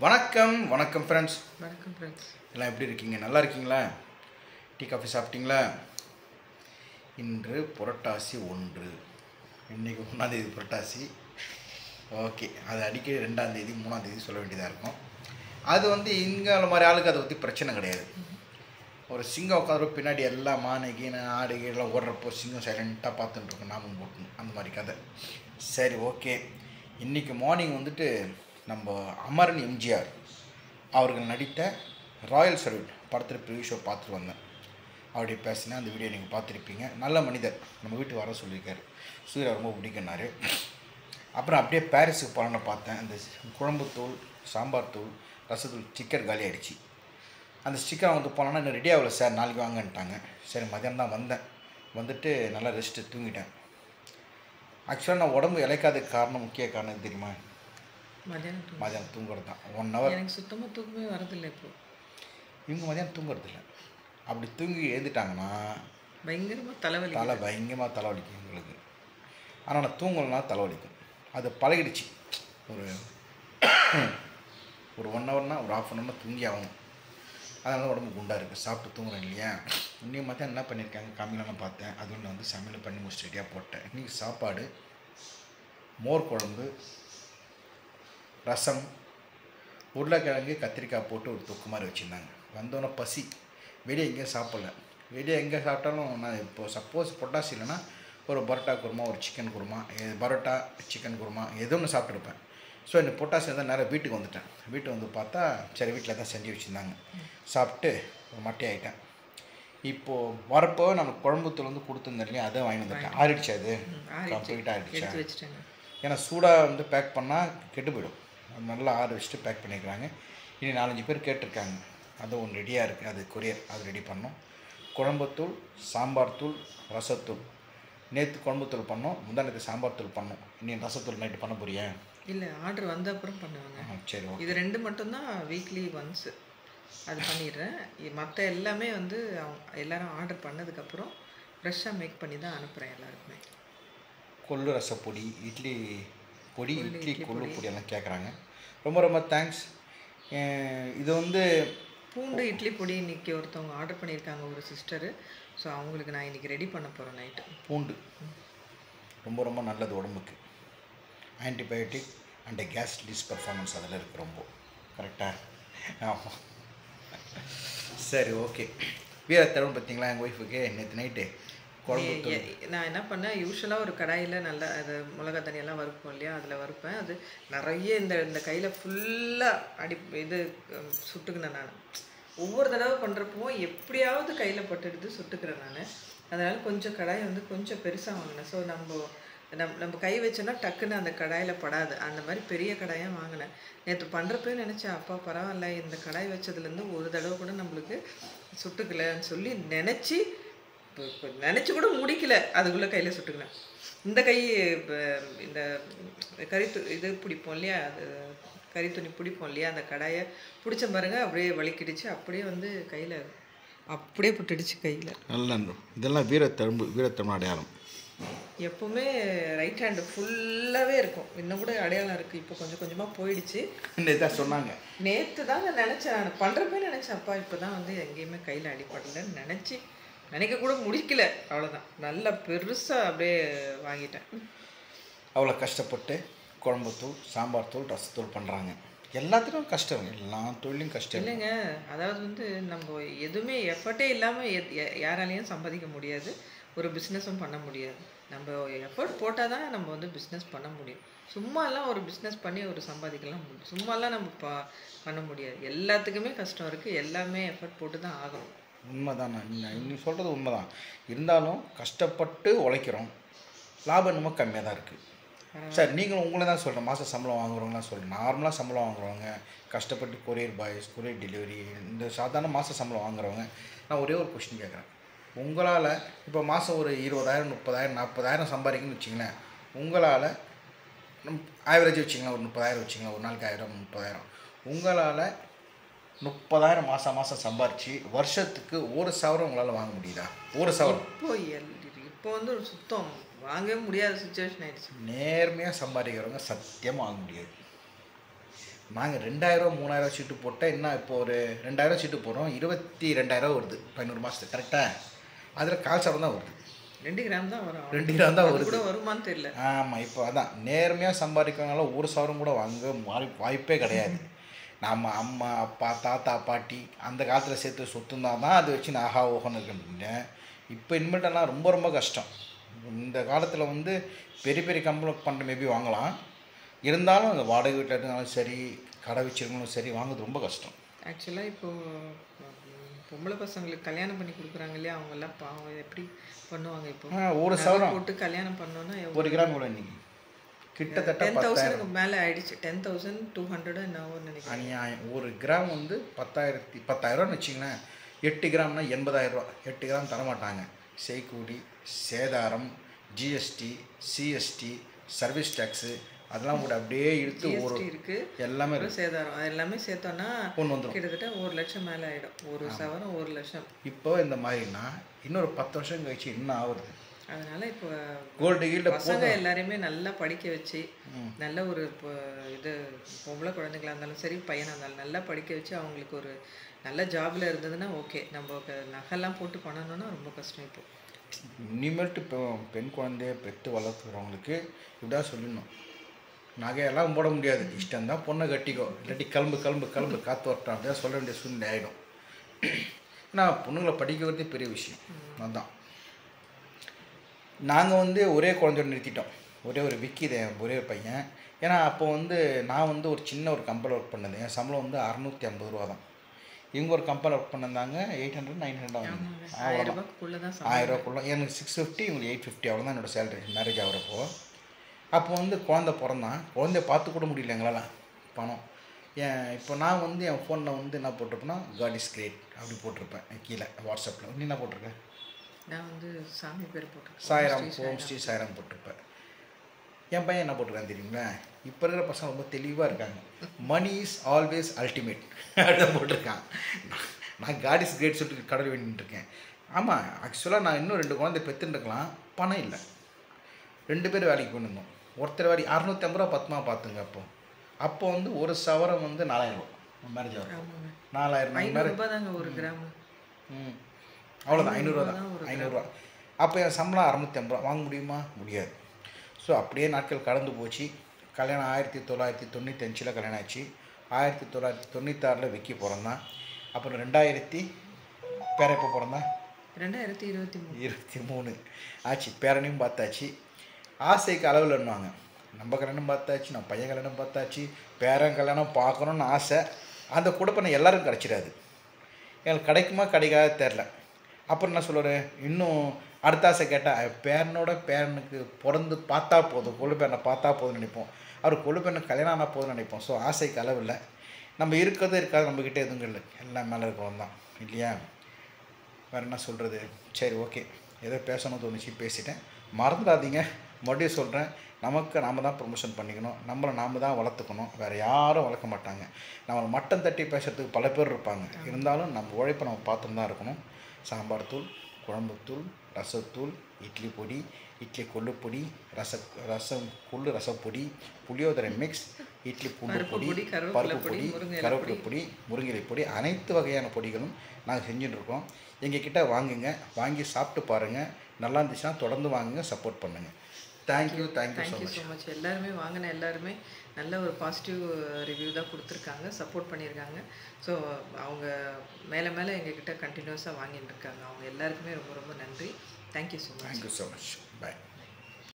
வணக்கம் வணக்கம் ஃப்ரெண்ட்ஸ். வணக்கம் ஃப்ரெண்ட்ஸ். எல்லாம் எப்படி இருக்கீங்க? நல்லா இருக்கீங்களா? டீ காஃபி சாப்பிட்டீங்களா? இன்று புரட்டாசி 1. இன்றைக்கி 1ஆம் புரட்டாசி. ஓகே, அது அடிக்கடி 2ஆம் தேதி 3ஆம் தேதி சொல்ல வேண்டியதாக இருக்கும். அது இங்கே மாதிரி ஆளுக்கு அதை பற்றி பிரச்சனை கிடையாது. ஒரு சிங்கம் உட்காந்து பின்னாடி எல்லாம் மானை கீனை ஆடு கீழெல்லாம் ஓடுறப்போ சிங்கம் சைலண்ட்டாக பார்த்துட்டுருக்கோம், நாமும் போட்டணும், அந்த மாதிரி கதை. சரி, ஓகே. இன்றைக்கி மார்னிங் நம்ம அமரன் எம்ஜிஆர் அவர்கள் நடித்த ராயல் சல்யூட் படத்தில் ப்ரிவியூ ஷோ பார்த்துட்டு வந்தேன். அப்படி பேசினேன், அந்த வீடியோ நீங்கள் பார்த்துருப்பீங்க. நல்ல மனிதர், நம்ம வீட்டுக்கு வர சொல்லியிருக்காரு. சூர்யா ரொம்ப பிடிக்குன்னாரு. அப்புறம் அப்படியே பாரிஸுக்கு போகலான்னு பார்த்தேன். அந்த குழம்பு தூள், சாம்பார் தூள், ரசத்தூள் ஸ்டிக்கர் காலி ஆகிடுச்சு. அந்த ஸ்டிக்கரை போனோன்னா இன்னும் ரெடி ஆகலை சார், நாளைக்கு வாங்கன்ட்டாங்க. சரி, மதியானம் தான் வந்தேன். வந்துட்டு நல்லா ரெஸ்ட்டு தூங்கிட்டேன். ஆக்சுவலாக நான் உடம்பு இழைக்காததுக்கு காரணம், முக்கிய காரணம் தெரியுமா? மதியானம் தூங்குறது தான். 1 hour. எனக்கு சுத்தமாக தூக்கமே வரதில்லை. இப்போ இவங்க மதியானம் தூங்குறது இல்லை. அப்படி தூங்கி எழுந்துட்டாங்கன்னா பயங்கரமாக பயங்கரமாக தலைவலிக்கும் எங்களுக்கு. ஆனால் நான் தூங்கலைன்னா தலைவலிக்கும். அது பழகிடுச்சு. ஒரு 1 hourனா ஒரு 1/2 hour தூங்கி ஆகணும். அதனால உடம்பு குண்டாக இருக்குது. சாப்பிட்டு தூங்குறேன் இல்லையா? இன்னைக்கு மத்தியானம் என்ன பண்ணியிருக்காங்க காமிலாம் நான் பார்த்தேன். அது ஒன்று சமையல் பண்ணி முடிச்சு ரெடியாக போட்டேன். இன்றைக்கி சாப்பாடு மோர் குழம்பு, ரசம், உருளைக்கிழங்கு, கத்திரிக்காய் போட்டு ஒரு தொக்கு மாதிரி வச்சுருந்தாங்க. வந்தோன்னே பசி. வெளியே எங்கேயும் சாப்பிடல. வெளியே எங்கே சாப்பிட்டாலும் நான் இப்போ சப்போஸ் பொட்டாசி இல்லைன்னா ஒரு பரோட்டா குருமா, ஒரு சிக்கன் குருமா, பரோட்டா சிக்கன் குருமா ஏதோ ஒன்று சாப்பிட்ருப்பேன். ஸோ இந்த பொட்டாசி இருந்தால் நேராக வீட்டுக்கு வந்துட்டேன். வீட்டுக்கு பார்த்தா சரி, வீட்டில் தான் செஞ்சு வச்சுருந்தாங்க. சாப்பிட்டு ஒரு மட்டை ஆகிட்டேன். இப்போது வரப்போ நம்ம குழம்புத்தூள் கொடுத்துருந்தேன் இல்லையா, அதை வாங்கி வந்துட்டேன். ஆறிடுச்சு, அது கம்ப்ளீட்டாக ஆகிடுச்சு. ஏன்னா சூடாக பேக் பண்ணால் கெட்டு போயிடும். அது நல்லா ஆற வச்சுட்டு பேக் பண்ணியிருக்கிறாங்க. இனி 4-5 பேர் கேட்டிருக்காங்க. அது ஒன்று ரெடியாக இருக்குது, அது கொரியர், அது ரெடி பண்ணோம். குழம்புத்தூள், சாம்பார் தூள், ரசத்தூள். நேற்று குழம்புத்தூள் பண்ணோம், முந்தானத்து சாம்பார் தூள் பண்ணோம். இனி ரசத்தூள் நைட்டு பண்ண போறியா? இல்லை, ஆர்டர் வந்த அப்புறம் பண்ணுவாங்க. சரி, ஓகே. இது 2 மட்டும்தான் வீக்லி ஒன்ஸு அது பண்ணிடுறேன். மற்ற எல்லாமே எல்லாரும் ஆர்டர் பண்ணதுக்கப்புறம் ஃப்ரெஷ்ஷாக மேக் பண்ணி தான் அனுப்புகிறேன் எல்லாருக்குமே. கொள்ளு ரசப்பொடி, இட்லி பொடி, இட்லி கொள்ளு பொடி எல்லாம் கேட்குறாங்க. ரொம்ப ரொம்ப தேங்க்ஸ். இது பூண்டு இட்லி பொடி இன்றைக்கி ஒருத்தவங்க ஆர்டர் பண்ணியிருக்காங்க, ஒரு சிஸ்டரு. ஸோ அவங்களுக்கு நான் இன்றைக்கி ரெடி பண்ண போகிறேன் நைட்டு. பூண்டு ரொம்ப ரொம்ப நல்லது உடம்புக்கு. ஆன்டிபயோட்டிக் அண்ட் கேஸ் டிஸ்பர்ஃபார்மன்ஸ் அதில் இருக்குது. ரொம்ப கரெக்டாக. ஆமாம். சரி, ஓகே. வீரத்தழும் பார்த்தீங்களா எங்கள் ஒய்ஃபுக்கு நேற்று நைட்டு குழம்பு. நான் என்ன பண்ணேன், யூஸ்வலாக ஒரு கடாயில் நல்லா அது மிளகா தண்ணியெல்லாம் வறுப்போம் இல்லையா, அதில் வறுப்பேன். அது நிறைய இந்த கையில் ஃபுல்லாக இது சுட்டுக்கினேன் நான். ஒவ்வொரு தடவை பண்ணுறப்பவும் எப்படியாவது கையில் பட்டுடுது, சுட்டுக்கிறேன் நான். அதனால் கொஞ்சம் கடாயை கொஞ்சம் பெருசாக வாங்கினேன். ஸோ நம்ம கை வச்சோன்னா டக்குன்னு அந்த கடாயில் படாது. அந்த மாதிரி பெரிய கடாயாக வாங்கினேன். நேற்று பண்ணுறப்பே நினச்சேன், அப்பா பரவாயில்ல, இந்த கடாய் வச்சதுலேருந்து ஒரு தடவை கூட நம்மளுக்கு சுட்டுக்கலன்னு சொல்லி நினச்சி கூட முடிக்கல, அதுக்குள்ளே கையில் சுட்டுக்கினேன். இந்த கை இந்த இது பிடிப்போம் இல்லையா, அது கறித்துணி பிடிப்போம் இல்லையா, அந்த கடாயை பிடிச்ச பாருங்க, அப்படியே வலிக்கிடுச்சு. அப்படியே கையில் அப்படியே புட்டுடுச்சு கையில். நல்லா. இதெல்லாம் வீரத்தமிழ் அடையாளம். எப்போவுமே ரைட் ஹேண்டு ஃபுல்லாகவே இருக்கும். இன்னும் கூட அடையாளம் இருக்குது. இப்போ கொஞ்சம் கொஞ்சமாக போயிடுச்சு. நேற்று சொன்னாங்க. நேற்று தாங்க நினச்சேன், நான் பண்ணுறப்பே நினச்சேன், அப்பா இப்போ தான் எங்கேயுமே கையில் அடிப்படலைன்னு நினைக்க கூட முடிக்கல. அவ்வளோதான், நல்லா பெருசாக அப்படியே வாங்கிட்டேன். அவ்வளோ கஷ்டப்பட்டு குழம்புத்தூள், சாம்பார் தூள், ரசத்தூள் பண்ணுறாங்க. எல்லாத்துக்கும் கஷ்டம், எல்லா தொழிலும் கஷ்டம் இல்லைங்க. அதாவது நம்ம எதுவுமே எஃபர்ட்டே இல்லாமல் யாராலையும் சம்பாதிக்க முடியாது, ஒரு பிஸ்னஸும் பண்ண முடியாது. நம்ம எஃபர்ட் போட்டால் தான் நம்ம பிஸ்னஸ் பண்ண முடியும். சும்மாலாம் ஒரு பிஸ்னஸ் பண்ணி ஒரு சம்பாதிக்கலாம் முடியும். சும்மாலாம் நம்ம பண்ண முடியாது. எல்லாத்துக்குமே கஷ்டம் இருக்குது. எல்லாமே எஃபர்ட் போட்டு தான் ஆகணும். உண்மைதான். இன்னும் சொல்கிறது உண்மைதான். இருந்தாலும் கஷ்டப்பட்டு உழைக்கிறோம், லாபம் என்னமோ கம்மியாக தான் இருக்குது. சார், நீங்களும் உங்களை தான் சொல்கிறேன். மாதம் சம்பளம் வாங்குறவங்களாம் சொல்கிறேன். நார்மலாக சம்பளம் வாங்குறவங்க, கஷ்டப்பட்டு கொரியர் பாய்ஸ், கொரியர் டெலிவரி, இந்த சாதாரண மாத சம்பளம் வாங்குறவங்க, நான் ஒரே ஒரு கொஸ்டின் கேட்குறேன். உங்களால் இப்போ மாதம் ஒரு 20,000, 30,000, 40,000 சம்பாதிக்கணும்னு வச்சிங்களேன். உங்களால் ஆவரேஜ் வச்சிங்களேன், ஒரு 30,000 வச்சிங்களேன், ஒரு நாளைக்கு 1000, 30,000. உங்களால் 30,000 மாதம் சம்பாரித்து வருஷத்துக்கு 1,000 உங்களால் வாங்க முடியுதா? 1,000 இப்போ ஒரு சுத்தம் வாங்கவே முடியாத சுச்சுவேஷன் ஆயிடுச்சு. நேர்மையாக சம்பாதிக்கிறவங்க சத்தியமாக வாங்க முடியாது. நாங்கள் 2000 3000 சீட்டு போட்டால் என்ன இப்போ ஒரு 2000 சீட்டு போடுறோம், 22,000 வருது 11 மாதத்துக்கு கரெக்டாக. அதில் கால் சாரம் தான் வருது, 2 கிராம் தான் வரும். 2 கிராம் தான் வருது. கூட வருமானு தெரியல. ஆமாம், இப்போ அதான் நேர்மையாக சம்பாதிக்கிறதுனால ஒரு சவரம் கூட வாங்க வாய்ப்பே கிடையாது. நம்ம அம்மா அப்பா தாத்தா பாட்டி அந்த காலத்தில் சேர்த்து சொத்துந்தான் தான் அது வச்சு நான் ஆஹா ஓகோன்னு இருக்கேன். இப்போ இனிமேட்டெல்லாம் ரொம்ப ரொம்ப கஷ்டம். இந்த காலத்தில் வந்து பெரிய பெரிய கம்பெனி பண்ணுற மேபி வாங்கலாம், இருந்தாலும் அந்த வாடகை வீட்டில் இருந்தாலும் சரி கடை வச்சிருக்கணும் சரி வாங்குறது ரொம்ப கஷ்டம். ஆக்சுவலாக இப்போது பொம்பளை பசங்களுக்கு கல்யாணம் பண்ணி கொடுக்குறாங்க இல்லையா, அவங்கெல்லாம் பாவம் எப்படி பண்ணுவாங்க? இப்போ ஒரு சவரம் போட்டு கல்யாணம் பண்ணோன்னா 1 கிராம் கூட இன்னைக்கு கிட்டத்தட்ட 10,000 மேலே ஆயிடுச்சு. 10,200 என்னவோ நினைக்கிறேன். அநியாயம். 1 கிராம் வந்து 10,000 வச்சிங்களேன். 8 கிராம்னா 80,000 ரூபா. 8 கிராம் தரமாட்டாங்க. செய்கூலி, சேதாரம், ஜிஎஸ்டி, சிஎஸ்டி, சர்வீஸ் டேக்ஸு அதெல்லாம் கூட அப்படியே இழுத்து ஒரு இருக்கு, எல்லாமே சேதாரம் அது எல்லாமே சேர்த்தோன்னா ஒன்று வந்துடும். கிட்டத்தட்ட 1 லட்சம் மேலே ஆகிடும். ஒரு சவரம் 1 லட்சம். இப்போ இந்த மாதிரினா இன்னொரு 10 வருஷம் கழிச்சு என்ன ஆகுது? அதனால இப்போ கோல்டு ஈல்டு பசங்க எல்லாரையுமே நல்லா படிக்க வச்சு நல்ல ஒரு இது பொம்பளை குழந்தைங்களா இருந்தாலும் சரி பையனாக இருந்தாலும் நல்லா படிக்க வச்சு அவங்களுக்கு ஒரு நல்ல ஜாபில் இருந்ததுன்னா ஓகே. நம்ம நகைலாம் போட்டு பண்ணணும்னா ரொம்ப கஷ்டம். இப்போ இனிமேல்ட்டு இப்போ பெண் குழந்தைய பெற்று வளர்க்குறவங்களுக்கு இப்படிதான் சொல்லணும், நகையெல்லாம் போட முடியாது, இஷ்டம்தான் பொண்ணை கட்டிக்கோ, இல்லாட்டி கிளம்பு கிளம்பு கிளம்பு காற்று வரட்டும் அப்படிதான் சொல்ல வேண்டிய சூழ்நிலை ஆகிடும். ஏன்னா பொண்ணுங்களை படிக்க வரதே பெரிய விஷயம். அதுதான் நாங்கள் வந்து ஒரே குழந்தையோட நிறுத்திட்டோம். ஒரே ஒரு விக்கி ஒரே ஒரு பையன். ஏன்னா அப்போ வந்து நான் வந்து ஒரு சின்ன ஒரு கம்பெனியில் ஒர்க் பண்ணது, என் சம்பளம் வந்து 650 ரூபா தான். இவங்க ஒரு கம்பெனியில் ஒர்க் பண்ணியிருந்தாங்க, 800 900 ஆகும், 1000 எனக்கு 650, இவங்களுக்கு 850 அவ்வளோதான் என்னோடய சேலரி மேரேஜ் ஆகிறப்போ. அப்போ வந்து குழந்தை பிறந்தான், குழந்தைய பார்த்து கூட முடியல எங்களால் பணம். இப்போ நான் வந்து என் ஃபோனில் வந்து என்ன போட்டிருப்பேன்னா காட் இஸ் கிரேட் அப்படி போட்டிருப்பேன் கீழே வாட்ஸ்அப்பில். நீ என்ன போட்டிருக்கேன்? நான் வந்து சாமி பேர் போட்டிருக்கேன், சாய்ராம், ஓம் ஸ்ரீ சாய்ராம் போட்டிருப்பேன். என் பையன் என்ன போட்டிருக்கான்னு தெரியுங்களா? இப்போ இருக்கிற பசங்க ரொம்ப தெளிவாக இருக்காங்க, மணி இஸ் ஆல்வேஸ் அல்டிமேட் அப்படிதான் போட்டிருக்கான். நான் காட் இஸ் கிரேட் சொல்லிட்டு கடல் வேண்டிட்டுருக்கேன். ஆமாம், ஆக்சுவலாக நான் இன்னும் 2 குழந்தை பெற்றுருக்கலாம், பணம் இல்லை. 2 பேர் வேலைக்கு போயிருந்தோம். ஒருத்தர் வேலை 650 ரூபா பத்துமா பார்த்துங்க. அப்போ வந்து ஒரு சவரம் வந்து 4000 ரூபா மேரேஜ் ஆகும். 4000 தாங்க ஒரு கிராம். அவ்வளோதான், 500 தான், 500 ரூபா. அப்போ என் சம்பளம் 650 ரூபா, வாங்க முடியுமா? முடியாது. ஸோ அப்படியே நாட்கள் கடந்து போச்சு. கல்யாணம் 1995 கல்யாணம் ஆச்சு. 1996 விக்கி பிறந்தான். அப்புறம் 2000 பேர எப்போ பிறந்தான்? 2023 ஆச்சு. பேரனையும் பார்த்தாச்சு. ஆசைக்கு அளவில் என்னவாங்க, நம்ம கல்யாணம் பார்த்தாச்சு, நம்ம பையன் கல்யாணம் பார்த்தாச்சு, பேரன் கல்யாணம் பார்க்கணுன்னு ஆசை. அந்த கொடுப்பனை எல்லாரும் கிடச்சிடாது, எங்களுக்கு கிடைக்குமா கிடைக்காத தெரில. அப்புறம் என்ன சொல்லுவார், இன்னும் அடுத்த ஆசை கேட்டால் பேரனுக்கு பிறந்து பார்த்தா போதும், கொள்ளு பேரனை பார்த்தா போதும்னு நினைப்போம். அவர் கொள்ளு பேரனை கல்யாணம் ஆனால் போதும்னு நினைப்போம். ஸோ ஆசைக்கு அளவில்லை. நம்ம இருக்கிறது இருக்காது, நம்மக்கிட்ட எதுவும் இல்லை, எல்லாம் மேலே இருக்கவங்க தான் இல்லையா? வேறு என்ன சொல்கிறது? சரி, ஓகே, ஏதோ பேசணும்னு தோணுச்சு, பேசிட்டேன். மறந்துடாதீங்க, மறுபடியும் சொல்கிறேன், நாம் தான் ப்ரொமோஷன் பண்ணிக்கணும், நம்மளை நாம் தான் வளர்த்துக்கணும், வேறு யாரும் வளர்க்க மாட்டாங்க. நம்மளை மட்டம் தட்டி பேசுகிறதுக்கு பல பேர் இருப்பாங்க, இருந்தாலும் நம்ம உழைப்பை நம்ம பார்த்துன்னு தான் இருக்கணும். சாம்பார் தூள், குழம்புத்தூள், ரசத்தூள், இட்லி பொடி, இட்லி கொள்ளுப்பொடி, ரசம் கொள்ளு ரசப்பொடி, புளியோதரை மிக்ஸ், இட்லி பூண்டு பொடி, பருப்பு பொடி, கருவேப்பிலை பொடி, முருங்கை பொடி, அனைத்து வகையான பொடிகளும் நாங்கள் செஞ்சுட்டுருக்கோம். எங்ககிட்ட வாங்குங்க, வாங்கி சாப்பிட்டு பாருங்கள். நல்லா இருந்துச்சுன்னா தொடர்ந்து வாங்குங்க, சப்போர்ட் பண்ணுங்கள். Thank you so much. எல்லாருமே வாங்கின எல்லாருமே நல்ல ஒரு பாசிட்டிவ் ரிவ்யூ தான் கொடுத்துருக்காங்க, சப்போர்ட் பண்ணியிருக்காங்க. ஸோ அவங்க மேலே எங்ககிட்ட கண்டினியூஸாக வாங்கிட்டு இருக்காங்க. அவங்க எல்லாருக்குமே ரொம்ப ரொம்ப நன்றி. Thank you so much. பாய்.